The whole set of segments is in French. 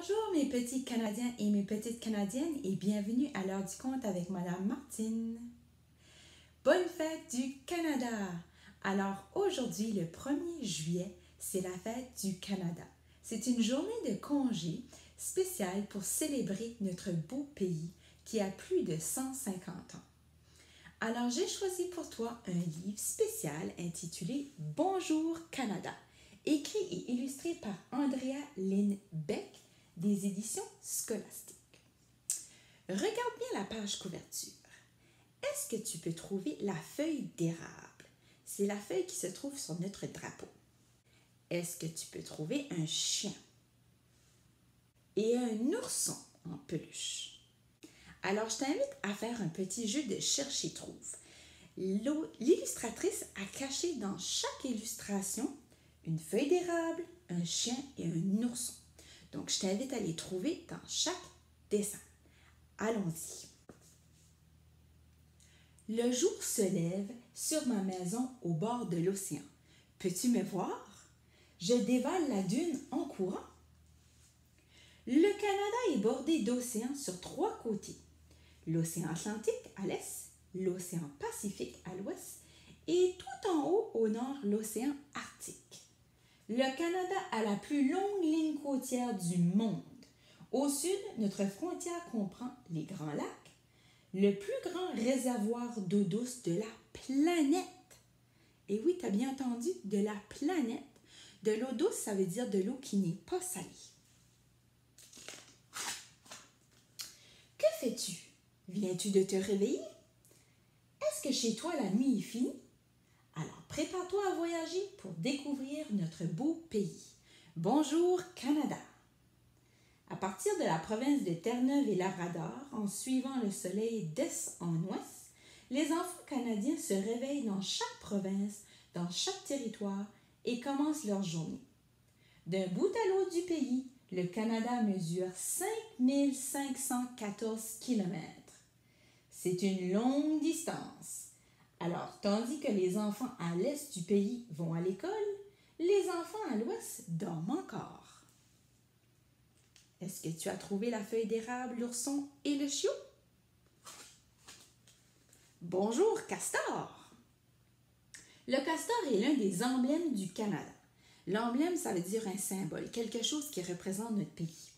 Bonjour mes petits Canadiens et mes petites Canadiennes et bienvenue à l'heure du conte avec Madame Martine. Bonne fête du Canada! Alors aujourd'hui, le 1er juillet, c'est la fête du Canada. C'est une journée de congé spéciale pour célébrer notre beau pays qui a plus de 150 ans. Alors j'ai choisi pour toi un livre spécial intitulé Bonjour Canada, écrit et illustré par Andrea Lynn Beck des éditions Scolastiques. Regarde bien la page couverture. Est-ce que tu peux trouver la feuille d'érable? C'est la feuille qui se trouve sur notre drapeau. Est-ce que tu peux trouver un chien? Et un ourson en peluche. Alors, je t'invite à faire un petit jeu de cherche-et-trouve. L'illustratrice a caché dans chaque illustration une feuille d'érable, un chien et un ourson. Donc, je t'invite à les trouver dans chaque dessin. Allons-y. Le jour se lève sur ma maison au bord de l'océan. Peux-tu me voir? Je dévale la dune en courant. Le Canada est bordé d'océans sur 3 côtés. L'océan Atlantique à l'est, l'océan Pacifique à l'ouest et tout en haut au nord l'océan Arctique. Le Canada a la plus longue ligne côtière du monde. Au sud, notre frontière comprend les Grands Lacs, le plus grand réservoir d'eau douce de la planète. Et oui, tu as bien entendu, de la planète. De l'eau douce, ça veut dire de l'eau qui n'est pas salée. Que fais-tu? Viens-tu de te réveiller? Est-ce que chez toi la nuit est finie? Alors prépare-toi à voyager pour découvrir notre beau pays. Bonjour Canada! À partir de la province de Terre-Neuve et Labrador, en suivant le soleil d'est en ouest, les enfants canadiens se réveillent dans chaque province, dans chaque territoire et commencent leur journée. D'un bout à l'autre du pays, le Canada mesure 5514 km. C'est une longue distance. Alors, tandis que les enfants à l'est du pays vont à l'école, les enfants à l'ouest dorment encore. Est-ce que tu as trouvé la feuille d'érable, l'ourson et le chiot? Bonjour, castor! Le castor est l'un des emblèmes du Canada. L'emblème, ça veut dire un symbole, quelque chose qui représente notre pays.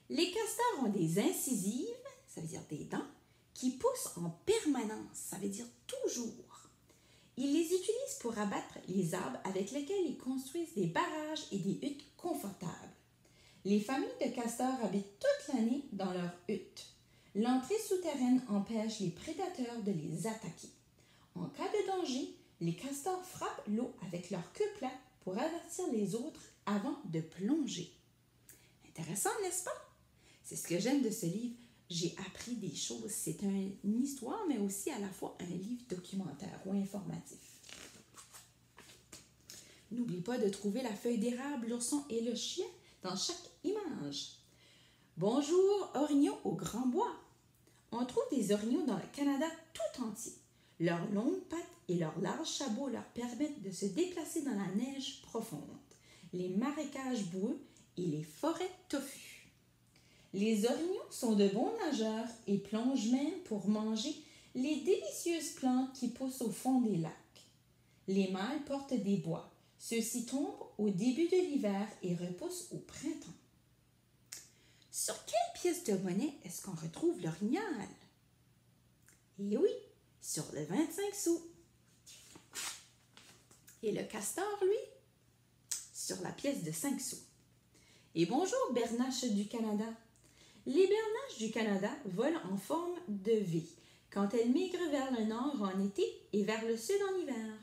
Les castors ont des incisives, ça veut dire des dents, qui poussent en permanence, ça veut dire toujours. Ils les utilisent pour abattre les arbres avec lesquels ils construisent des barrages et des huttes confortables. Les familles de castors habitent toute l'année dans leurs huttes. L'entrée souterraine empêche les prédateurs de les attaquer. En cas de danger, les castors frappent l'eau avec leur queue plate pour avertir les autres avant de plonger. Intéressant, n'est-ce pas? C'est ce que j'aime de ce livre. J'ai appris des choses. C'est une histoire, mais aussi à la fois un livre documentaire ou informatif. N'oublie pas de trouver la feuille d'érable, l'ourson et le chien dans chaque image. Bonjour, orignaux au grand bois. On trouve des orignaux dans le Canada tout entier. Leurs longues pattes et leurs larges sabots leur permettent de se déplacer dans la neige profonde, les marécages boueux et les forêts touffues. Les orignaux sont de bons nageurs et plongent même pour manger les délicieuses plantes qui poussent au fond des lacs. Les mâles portent des bois. Ceux-ci tombent au début de l'hiver et repoussent au printemps. Sur quelle pièce de monnaie est-ce qu'on retrouve l'orignal? Eh oui, sur le 25 sous. Et le castor, lui, sur la pièce de 5 sous. Et bonjour, bernaches du Canada. Les bernaches du Canada volent en forme de V quand elles migrent vers le nord en été et vers le sud en hiver.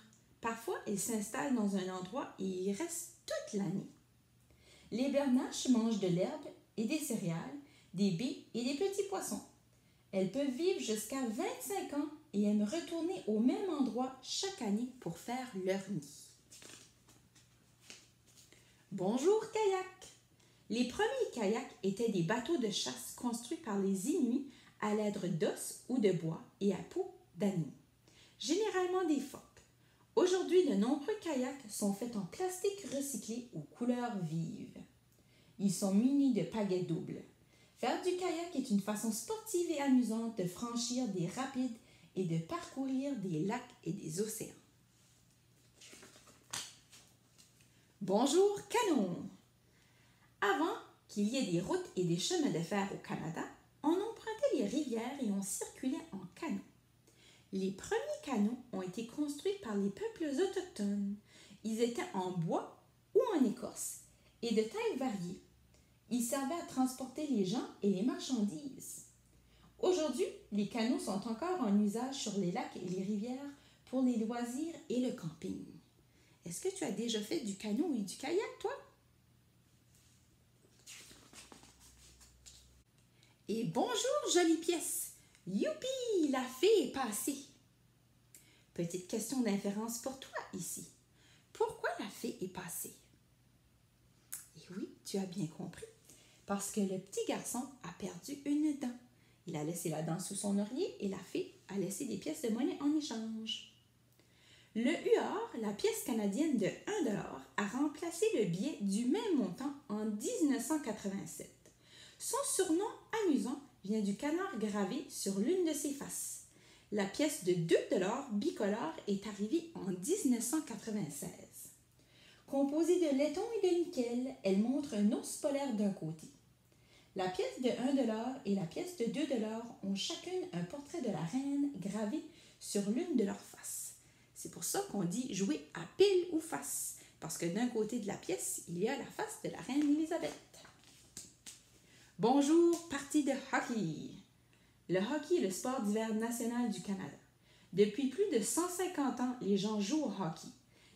Parfois, elles s'installent dans un endroit et y restent toute l'année. Les bernaches mangent de l'herbe et des céréales, des baies et des petits poissons. Elles peuvent vivre jusqu'à 25 ans et aiment retourner au même endroit chaque année pour faire leur nid. Bonjour, kayak! Les premiers kayaks étaient des bateaux de chasse construits par les Inuits à l'aide d'os ou de bois et à peau d'animaux, généralement des phoques. Aujourd'hui, de nombreux kayaks sont faits en plastique recyclé aux couleurs vives. Ils sont munis de pagaies doubles. Faire du kayak est une façon sportive et amusante de franchir des rapides et de parcourir des lacs et des océans. Bonjour, canot! Avant qu'il y ait des routes et des chemins de fer au Canada, on empruntait les rivières et on circulait en canot. Les premiers canots ont été construits par les peuples autochtones. Ils étaient en bois ou en écorce et de tailles variées. Ils servaient à transporter les gens et les marchandises. Aujourd'hui, les canots sont encore en usage sur les lacs et les rivières pour les loisirs et le camping. Est-ce que tu as déjà fait du canot et du kayak, toi? Et bonjour, jolie pièce! Youpi, la fée est passée! Petite question d'inférence pour toi ici. Pourquoi la fée est passée? Et oui, tu as bien compris. Parce que le petit garçon a perdu une dent. Il a laissé la dent sous son oreiller et la fée a laissé des pièces de monnaie en échange. Le huard, la pièce canadienne de 1 $, a remplacé le billet du même montant en 1987. Son surnom amusant vient du canard gravé sur l'une de ses faces. La pièce de 2 $ bicolore est arrivée en 1996. Composée de laiton et de nickel, elle montre un ours polaire d'un côté. La pièce de 1 $ et la pièce de 2 $ ont chacune un portrait de la reine gravé sur l'une de leurs faces. C'est pour ça qu'on dit jouer à pile ou face, parce que d'un côté de la pièce, il y a la face de la reine Élisabeth. Bonjour, partie de hockey. Le hockey est le sport d'hiver national du Canada. Depuis plus de 150 ans, les gens jouent au hockey.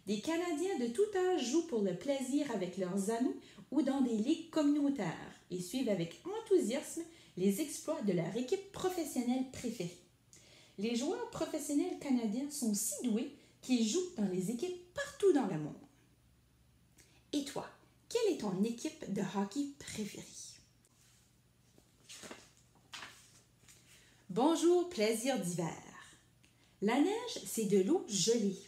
Des Canadiens de tout âge jouent pour le plaisir avec leurs amis ou dans des ligues communautaires et suivent avec enthousiasme les exploits de leur équipe professionnelle préférée. Les joueurs professionnels canadiens sont si doués qu'ils jouent dans les équipes partout dans le monde. Et toi, quelle est ton équipe de hockey préférée? Bonjour, plaisir d'hiver. La neige, c'est de l'eau gelée.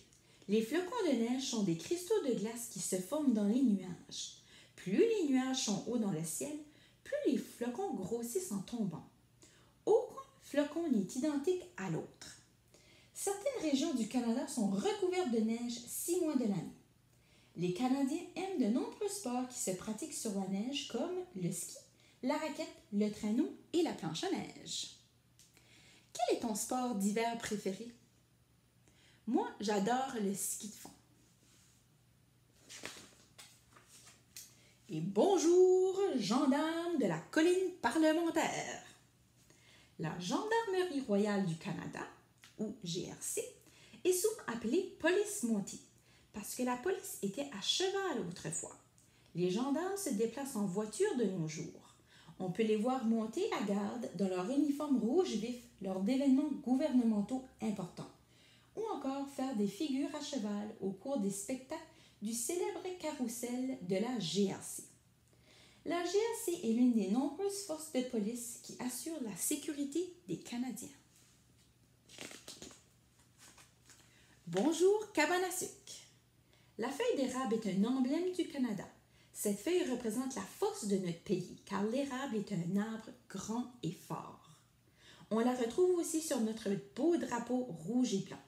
Les flocons de neige sont des cristaux de glace qui se forment dans les nuages. Plus les nuages sont hauts dans le ciel, plus les flocons grossissent en tombant. Aucun flocon n'est identique à l'autre. Certaines régions du Canada sont recouvertes de neige 6 mois de l'année. Les Canadiens aiment de nombreux sports qui se pratiquent sur la neige comme le ski, la raquette, le traîneau et la planche à neige. Quel est ton sport d'hiver préféré? Moi, j'adore le ski de fond. Et bonjour, gendarmes de la colline parlementaire. La Gendarmerie royale du Canada, ou GRC, est souvent appelée police montée, parce que la police était à cheval autrefois. Les gendarmes se déplacent en voiture de nos jours. On peut les voir monter à garde dans leur uniforme rouge vif lors d'événements gouvernementaux importants, ou encore faire des figures à cheval au cours des spectacles du célèbre carrousel de la GRC. La GRC est l'une des nombreuses forces de police qui assurent la sécurité des Canadiens. Bonjour, cabane à sucre. La feuille d'érable est un emblème du Canada. Cette feuille représente la force de notre pays, car l'érable est un arbre grand et fort. On la retrouve aussi sur notre beau drapeau rouge et blanc.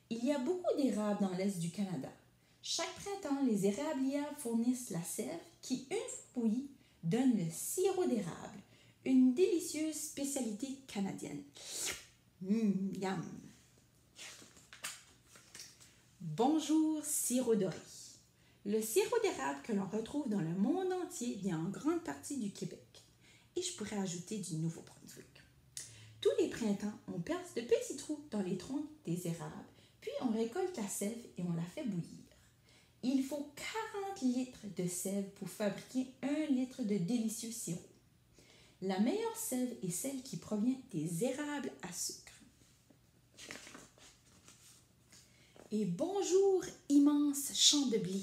Il y a beaucoup d'érables dans l'est du Canada. Chaque printemps, les érablières fournissent la sève qui, une fois bouillie, donne le sirop d'érable, une délicieuse spécialité canadienne. Yum! Bonjour, sirop doré. Le sirop d'érable que l'on retrouve dans le monde entier vient en grande partie du Québec. Et je pourrais ajouter du Nouveau-Brunswick. Tous les printemps, on perce de petits trous dans les troncs des érables, puis on récolte la sève et on la fait bouillir. Il faut 40 litres de sève pour fabriquer 1 litre de délicieux sirop. La meilleure sève est celle qui provient des érables à sucre. Et bonjour, immense champ de blé.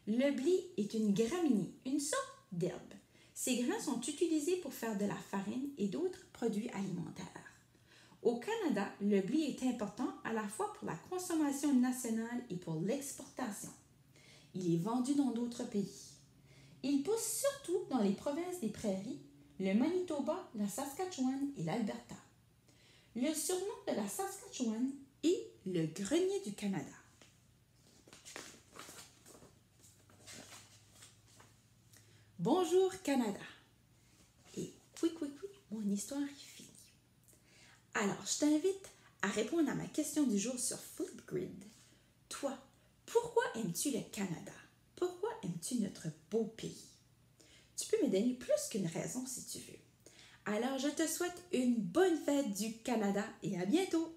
Le blé est une graminée, une sorte d'herbe. Ces grains sont utilisés pour faire de la farine et d'autres produits alimentaires. Au Canada, le blé est important à la fois pour la consommation nationale et pour l'exportation. Il est vendu dans d'autres pays. Il pousse surtout dans les provinces des prairies, le Manitoba, la Saskatchewan et l'Alberta. Le surnom de la Saskatchewan est le grenier du Canada. Bonjour Canada. Et oui, mon histoire est finie. Alors, je t'invite à répondre à ma question du jour sur Flipgrid. Toi, pourquoi aimes-tu le Canada? Pourquoi aimes-tu notre beau pays? Tu peux me donner plus qu'une raison si tu veux. Alors, je te souhaite une bonne fête du Canada et à bientôt!